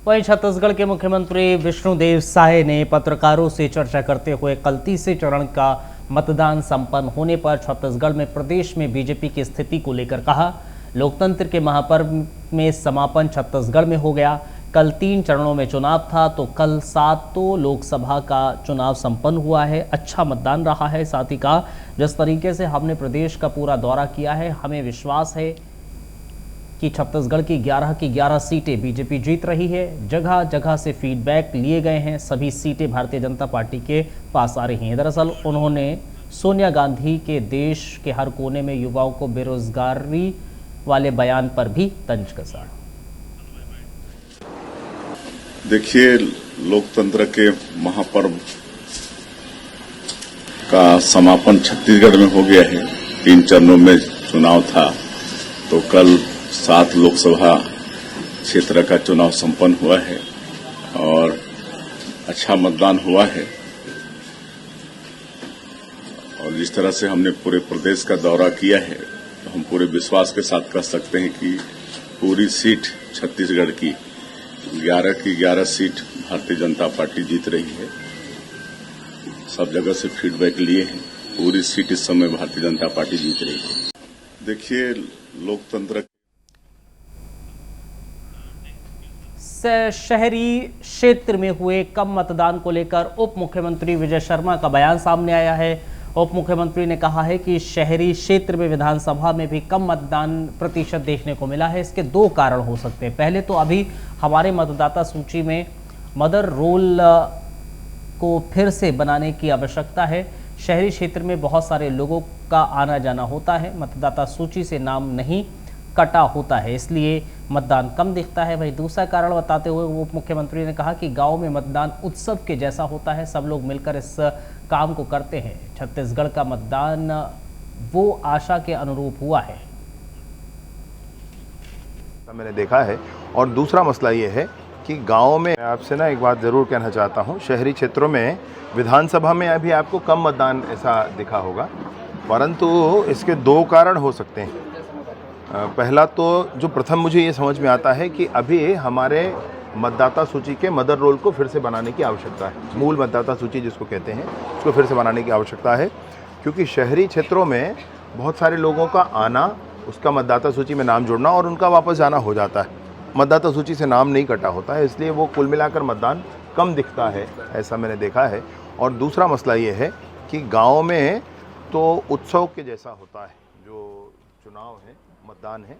वहीं छत्तीसगढ़ के मुख्यमंत्री विष्णुदेव साय ने पत्रकारों से चर्चा करते हुए कल तीसरे चरण का मतदान संपन्न होने पर छत्तीसगढ़ में प्रदेश में बीजेपी की स्थिति को लेकर कहा, लोकतंत्र के महापर्व में समापन छत्तीसगढ़ में हो गया। कल 3 चरणों में चुनाव था तो कल 7 लोकसभा का चुनाव संपन्न हुआ है। अच्छा मतदान रहा है। साथ ही कहा, जिस तरीके से हमने प्रदेश का पूरा दौरा किया है, हमें विश्वास है कि छत्तीसगढ़ की 11 की 11 सीटें बीजेपी जीत रही है। जगह जगह से फीडबैक लिए गए हैं, सभी सीटें भारतीय जनता पार्टी के पास आ रही हैं। दरअसल उन्होंने सोनिया गांधी के देश के हर कोने में युवाओं को बेरोजगारी वाले बयान पर भी तंज कसा। देखिए, लोकतंत्र के महापर्व का समापन छत्तीसगढ़ में हो गया है। 3 चरणों में चुनाव था तो कल 7 लोकसभा क्षेत्र का चुनाव संपन्न हुआ है और अच्छा मतदान हुआ है। और जिस तरह से हमने पूरे प्रदेश का दौरा किया है तो हम पूरे विश्वास के साथ कह सकते हैं कि पूरी सीट छत्तीसगढ़ की 11 की 11 सीट भारतीय जनता पार्टी जीत रही है। सब जगह से फीडबैक लिए हैं, पूरी सीट इस समय भारतीय जनता पार्टी जीत रही है। देखिए, लोकतंत्र शहरी क्षेत्र में हुए कम मतदान को लेकर उप मुख्यमंत्री विजय शर्मा का बयान सामने आया है। उप मुख्यमंत्री ने कहा है कि शहरी क्षेत्र में विधानसभा में भी कम मतदान प्रतिशत देखने को मिला है। इसके 2 कारण हो सकते हैं। पहले तो अभी हमारे मतदाता सूची में मदर रोल को फिर से बनाने की आवश्यकता है। शहरी क्षेत्र में बहुत सारे लोगों का आना जाना होता है, मतदाता सूची से नाम नहीं कटा होता है, इसलिए मतदान कम दिखता है। वहीं दूसरा कारण बताते हुए उप मुख्यमंत्री ने कहा कि गांव में मतदान उत्सव के जैसा होता है, सब लोग मिलकर इस काम को करते हैं। छत्तीसगढ़ का मतदान वो आशा के अनुरूप हुआ है, मैंने देखा है। और दूसरा मसला ये है कि गाँव में, आपसे ना एक बात ज़रूर कहना चाहता हूँ, शहरी क्षेत्रों में विधानसभा में अभी आपको कम मतदान ऐसा दिखा होगा, परंतु इसके 2 कारण हो सकते हैं। पहला तो जो प्रथम मुझे ये समझ में आता है कि अभी हमारे मतदाता सूची के मदर रोल को फिर से बनाने की आवश्यकता है। मूल मतदाता सूची जिसको कहते हैं, उसको फिर से बनाने की आवश्यकता है, क्योंकि शहरी क्षेत्रों में बहुत सारे लोगों का आना, उसका मतदाता सूची में नाम जोड़ना और उनका वापस जाना हो जाता है। मतदाता सूची से नाम नहीं कटा होता है, इसलिए वो कुल मिलाकर मतदान कम दिखता है, ऐसा मैंने देखा है। और दूसरा मसला ये है कि गाँव में तो उत्सव के जैसा होता है, जो चुनाव है, मतदान है।